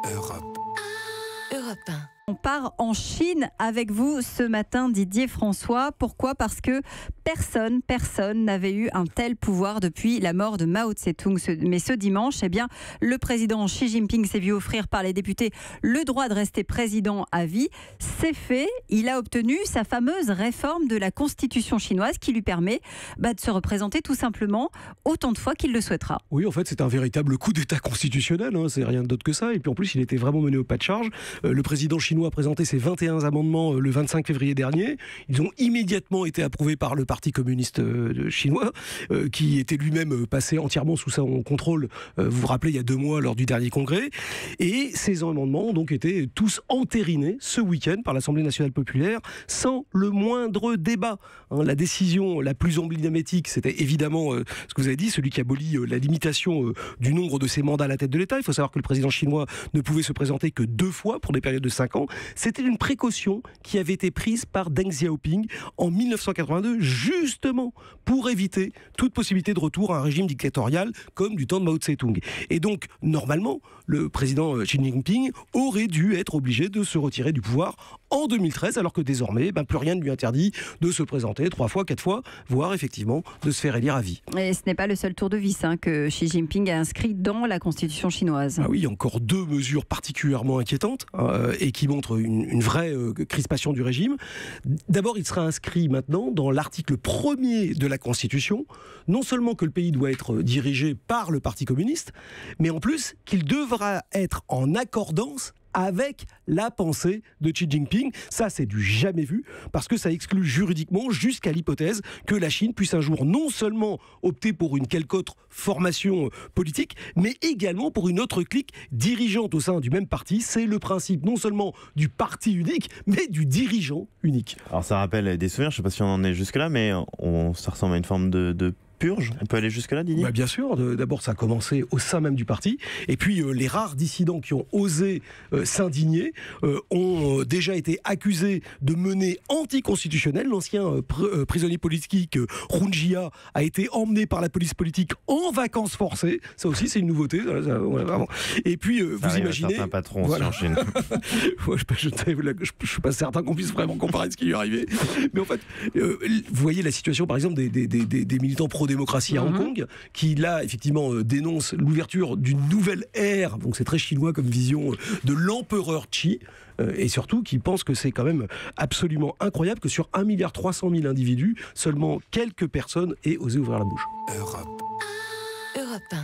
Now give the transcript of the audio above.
Europe. Europe 1. On part en Chine avec vous ce matin, Didier François. Pourquoi ? Parce que personne n'avait eu un tel pouvoir depuis la mort de Mao Tse-tung. Mais ce dimanche, le président Xi Jinping s'est vu offrir par les députés le droit de rester président à vie. C'est fait, il a obtenu sa fameuse réforme de la constitution chinoise qui lui permet de se représenter tout simplement autant de fois qu'il le souhaitera. Oui, en fait, c'est un véritable coup d'État constitutionnel, c'est rien d'autre que ça. Et puis en plus, il était vraiment mené au pas de charge. Le président chinois a présenté ses 21 amendements le 25 février dernier. Ils ont immédiatement été approuvés par le Parti communiste chinois, qui était lui-même passé entièrement sous son contrôle, vous vous rappelez, il y a 2 mois lors du dernier congrès. Et ces amendements ont donc été tous entérinés ce week-end par l'Assemblée nationale populaire sans le moindre débat. La décision la plus emblématique, c'était évidemment ce que vous avez dit, celui qui abolit la limitation du nombre de ses mandats à la tête de l'État. Il faut savoir que le président chinois ne pouvait se présenter que 2 fois pour des périodes de 5 ans. C'était une précaution qui avait été prise par Deng Xiaoping en 1982, justement pour éviter toute possibilité de retour à un régime dictatorial comme du temps de Mao Tse-tung. Et donc, normalement, le président Xi Jinping aurait dû être obligé de se retirer du pouvoir en 2013, alors que désormais, plus rien ne lui interdit de se présenter 3 fois, 4 fois, voire effectivement de se faire élire à vie. Et ce n'est pas le seul tour de vis que Xi Jinping a inscrit dans la constitution chinoise. Ah oui, il y a encore 2 mesures particulièrement inquiétantes et qui montrent une vraie crispation du régime. D'abord, il sera inscrit maintenant dans l'article 1er de la Constitution, non seulement que le pays doit être dirigé par le Parti communiste, mais en plus qu'il devra être en accordance avec la pensée de Xi Jinping. Ça, c'est du jamais vu, parce que ça exclut juridiquement jusqu'à l'hypothèse que la Chine puisse un jour non seulement opter pour une quelque autre formation politique, mais également pour une autre clique dirigeante au sein du même parti. C'est le principe non seulement du parti unique, mais du dirigeant unique. Alors ça rappelle des souvenirs, je ne sais pas si on en est jusque-là, mais ça ressemble à une forme de purge. On peut aller jusque-là, Didier ? Bien sûr. D'abord, ça a commencé au sein même du parti. Et puis, les rares dissidents qui ont osé s'indigner ont déjà été accusés de menées anticonstitutionnelles. L'ancien prisonnier politique Run Jia a été emmené par la police politique en vacances forcées. Ça aussi, c'est une nouveauté. Et puis, vous imaginez... C'est un patron voilà. aussi en Chine. Je ne suis pas certain qu'on puisse vraiment comparer ce qui lui est arrivé. Mais en fait, vous voyez la situation, par exemple, des militants pro-démocratie à Hong Kong, qui là, effectivement, dénonce l'ouverture d'une nouvelle ère, donc c'est très chinois comme vision, de l'empereur Qi, et surtout qui pense que c'est quand même absolument incroyable que sur 1,3 milliard individus, seulement quelques personnes aient osé ouvrir la bouche. Europe 1.